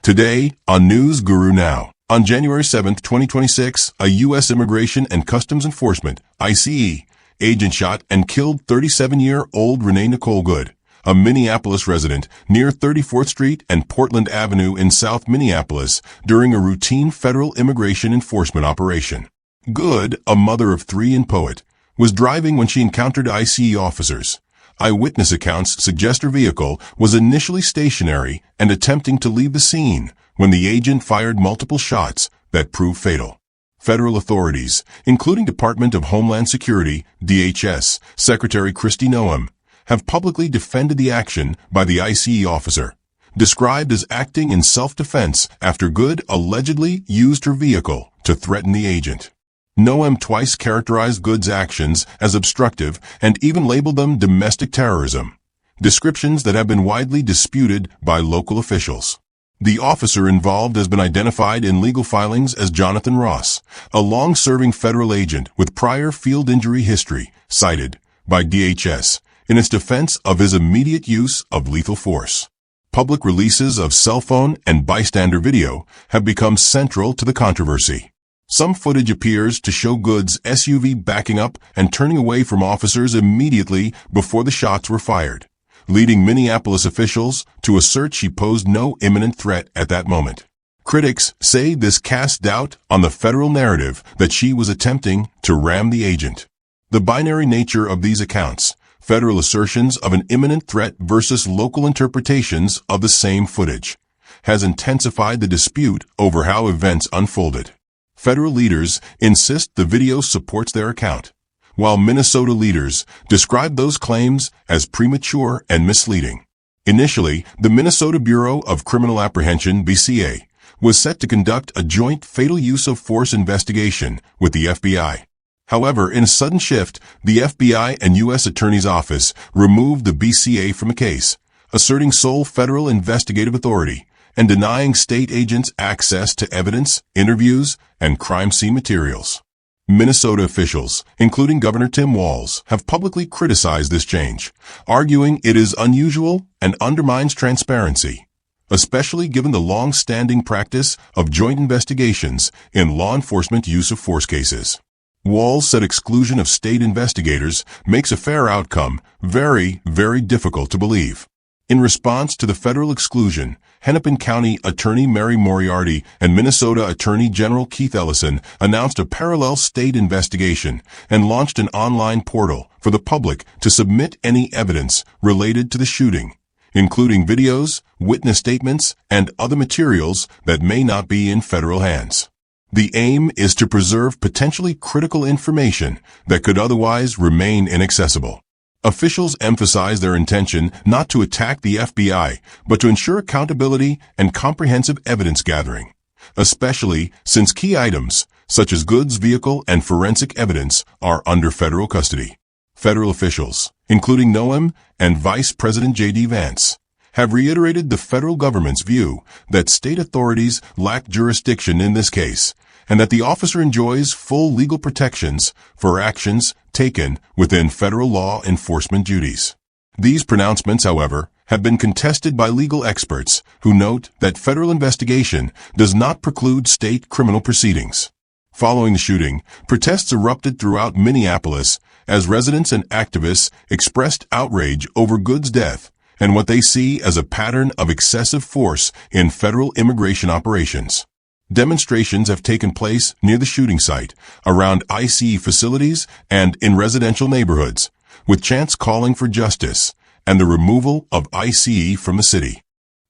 Today, on News Guru Now. On January 7, 2026, a U.S. Immigration and Customs Enforcement, ICE, agent shot and killed 37-year-old Renee Nicole Good, a Minneapolis resident near 34th Street and Portland Avenue in South Minneapolis during a routine federal immigration enforcement operation. Good, a mother of three and poet, was driving when she encountered ICE officers. Eyewitness accounts suggest her vehicle was initially stationary and attempting to leave the scene when the agent fired multiple shots that proved fatal. Federal authorities, including Department of Homeland Security, DHS, Secretary Kristi Noem, have publicly defended the action by the ICE officer, described as acting in self-defense after Good allegedly used her vehicle to threaten the agent. Noem twice characterized Good's actions as obstructive and even labeled them domestic terrorism, descriptions that have been widely disputed by local officials. The officer involved has been identified in legal filings as Jonathan Ross, a long-serving federal agent with prior field injury history, cited by DHS in its defense of his immediate use of lethal force. Public releases of cell phone and bystander video have become central to the controversy. Some footage appears to show Good's SUV backing up and turning away from officers immediately before the shots were fired, leading Minneapolis officials to assert she posed no imminent threat at that moment. Critics say this casts doubt on the federal narrative that she was attempting to ram the agent. The binary nature of these accounts, federal assertions of an imminent threat versus local interpretations of the same footage, has intensified the dispute over how events unfolded. Federal leaders insist the video supports their account, while Minnesota leaders describe those claims as premature and misleading. Initially, the Minnesota Bureau of Criminal Apprehension, BCA, was set to conduct a joint fatal use of force investigation with the FBI. However, in a sudden shift, the FBI and U.S. Attorney's Office removed the BCA from the case, asserting sole federal investigative authority and denying state agents access to evidence, interviews, and crime scene materials. Minnesota officials, including Governor Tim Walz, have publicly criticized this change, arguing it is unusual and undermines transparency, especially given the long-standing practice of joint investigations in law enforcement use of force cases. Walz said exclusion of state investigators makes a fair outcome very, very difficult to believe. In response to the federal exclusion, Hennepin County Attorney Mary Moriarty and Minnesota Attorney General Keith Ellison announced a parallel state investigation and launched an online portal for the public to submit any evidence related to the shooting, including videos, witness statements, and other materials that may not be in federal hands. The aim is to preserve potentially critical information that could otherwise remain inaccessible. Officials emphasize their intention not to attack the FBI, but to ensure accountability and comprehensive evidence gathering, especially since key items, such as Good's vehicle and forensic evidence, are under federal custody. Federal officials, including Noem and Vice President J.D. Vance, have reiterated the federal government's view that state authorities lack jurisdiction in this case, and that the officer enjoys full legal protections for actions taken within federal law enforcement duties. These pronouncements, however, have been contested by legal experts who note that federal investigation does not preclude state criminal proceedings. Following the shooting, protests erupted throughout Minneapolis as residents and activists expressed outrage over Good's death and what they see as a pattern of excessive force in federal immigration operations. Demonstrations have taken place near the shooting site, around ICE facilities, and in residential neighborhoods, with chants calling for justice and the removal of ICE from the city.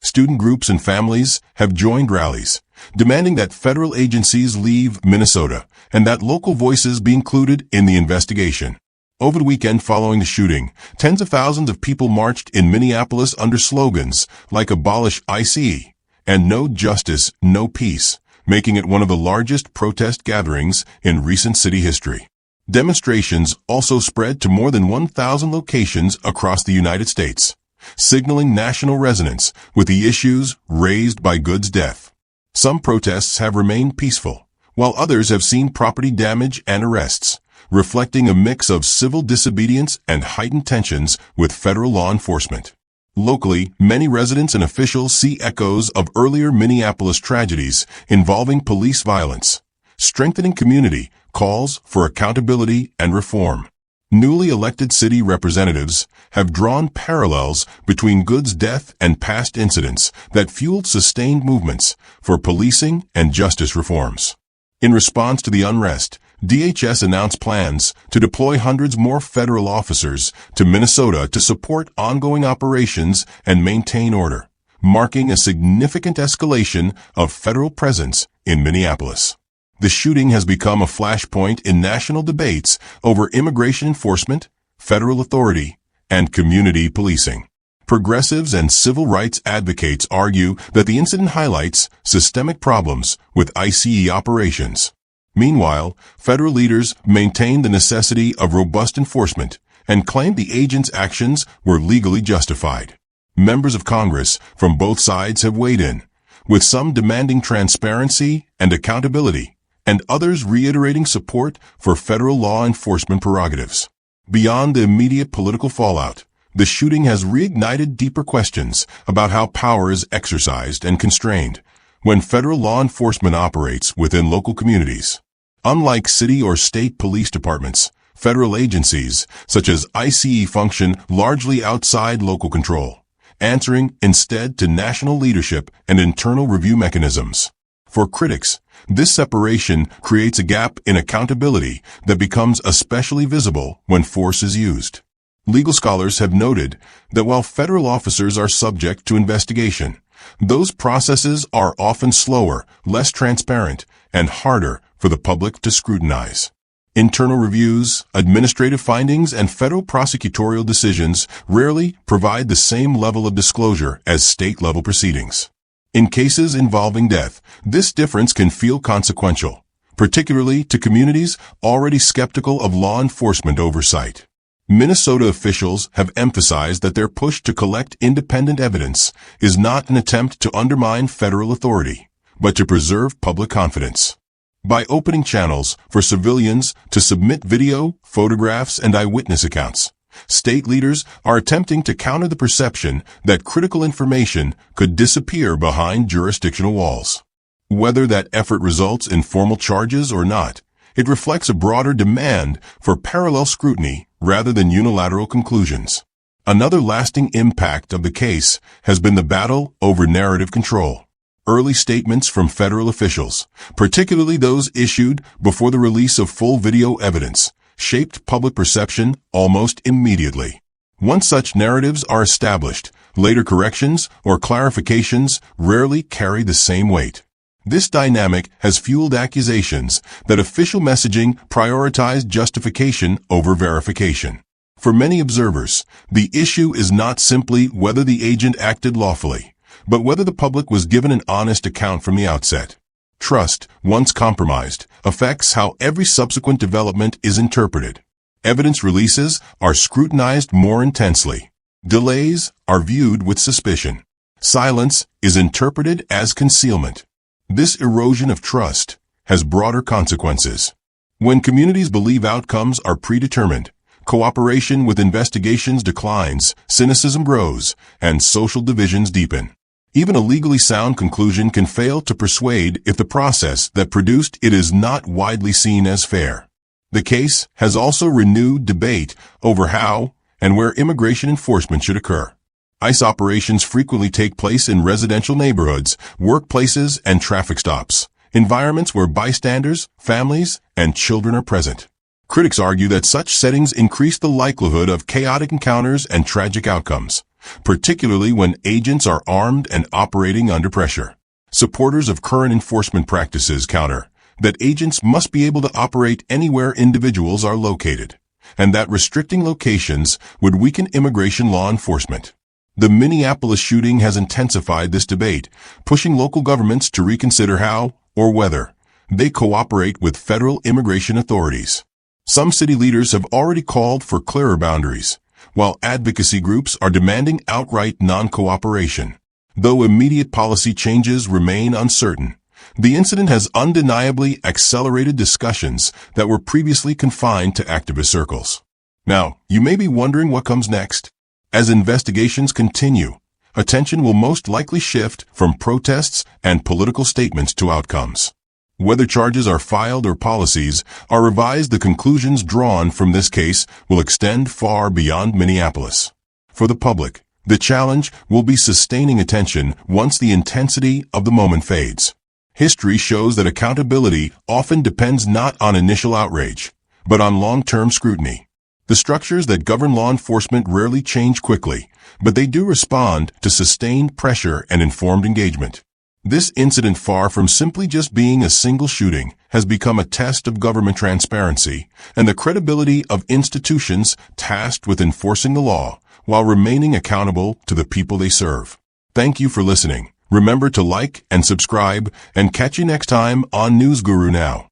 Student groups and families have joined rallies, demanding that federal agencies leave Minnesota and that local voices be included in the investigation. Over the weekend following the shooting, tens of thousands of people marched in Minneapolis under slogans like "Abolish ICE" and "No Justice, No Peace," making it one of the largest protest gatherings in recent city history. Demonstrations also spread to more than 1,000 locations across the United States, signaling national resonance with the issues raised by Good's death. Some protests have remained peaceful, while others have seen property damage and arrests, reflecting a mix of civil disobedience and heightened tensions with federal law enforcement. Locally, many residents and officials see echoes of earlier Minneapolis tragedies involving police violence. Strengthening community calls for accountability and reform. Newly elected city representatives have drawn parallels between Good's death and past incidents that fueled sustained movements for policing and justice reforms. In response to the unrest, DHS announced plans to deploy hundreds more federal officers to Minnesota to support ongoing operations and maintain order, marking a significant escalation of federal presence in Minneapolis. The shooting has become a flashpoint in national debates over immigration enforcement, federal authority, and community policing. Progressives and civil rights advocates argue that the incident highlights systemic problems with ICE operations. Meanwhile, federal leaders maintain the necessity of robust enforcement and claim the agents' actions were legally justified. Members of Congress from both sides have weighed in, with some demanding transparency and accountability, and others reiterating support for federal law enforcement prerogatives. Beyond the immediate political fallout, the shooting has reignited deeper questions about how power is exercised and constrained when federal law enforcement operates within local communities. Unlike city or state police departments, federal agencies, such as ICE, function largely outside local control, answering instead to national leadership and internal review mechanisms. For critics, this separation creates a gap in accountability that becomes especially visible when force is used. Legal scholars have noted that while federal officers are subject to investigation, those processes are often slower, less transparent, and harder for the public to scrutinize. Internal reviews, administrative findings, and federal prosecutorial decisions rarely provide the same level of disclosure as state-level proceedings. In cases involving death, this difference can feel consequential, particularly to communities already skeptical of law enforcement oversight. Minnesota officials have emphasized that their push to collect independent evidence is not an attempt to undermine federal authority, but to preserve public confidence. By opening channels for civilians to submit video, photographs, and eyewitness accounts, state leaders are attempting to counter the perception that critical information could disappear behind jurisdictional walls. Whether that effort results in formal charges or not, it reflects a broader demand for parallel scrutiny rather than unilateral conclusions. Another lasting impact of the case has been the battle over narrative control. Early statements from federal officials, particularly those issued before the release of full video evidence, shaped public perception almost immediately. Once such narratives are established, later corrections or clarifications rarely carry the same weight. This dynamic has fueled accusations that official messaging prioritized justification over verification. For many observers, the issue is not simply whether the agent acted lawfully, but whether the public was given an honest account from the outset. Trust, once compromised, affects how every subsequent development is interpreted. Evidence releases are scrutinized more intensely. Delays are viewed with suspicion. Silence is interpreted as concealment. This erosion of trust has broader consequences. When communities believe outcomes are predetermined, cooperation with investigations declines, cynicism grows, and social divisions deepen. Even a legally sound conclusion can fail to persuade if the process that produced it is not widely seen as fair. The case has also renewed debate over how and where immigration enforcement should occur. ICE operations frequently take place in residential neighborhoods, workplaces, and traffic stops, environments where bystanders, families, and children are present. Critics argue that such settings increase the likelihood of chaotic encounters and tragic outcomes, particularly when agents are armed and operating under pressure. Supporters of current enforcement practices counter that agents must be able to operate anywhere individuals are located, and that restricting locations would weaken immigration law enforcement. The Minneapolis shooting has intensified this debate, pushing local governments to reconsider how, or whether, they cooperate with federal immigration authorities. Some city leaders have already called for clearer boundaries, while advocacy groups are demanding outright non-cooperation. Though immediate policy changes remain uncertain, the incident has undeniably accelerated discussions that were previously confined to activist circles. Now, you may be wondering what comes next. As investigations continue, attention will most likely shift from protests and political statements to outcomes. Whether charges are filed or policies are revised, the conclusions drawn from this case will extend far beyond Minneapolis. For the public, the challenge will be sustaining attention once the intensity of the moment fades. History shows that accountability often depends not on initial outrage, but on long-term scrutiny. The structures that govern law enforcement rarely change quickly, but they do respond to sustained pressure and informed engagement. This incident, far from simply just being a single shooting, has become a test of government transparency and the credibility of institutions tasked with enforcing the law while remaining accountable to the people they serve. Thank you for listening. Remember to like and subscribe, and catch you next time on News Guru Now.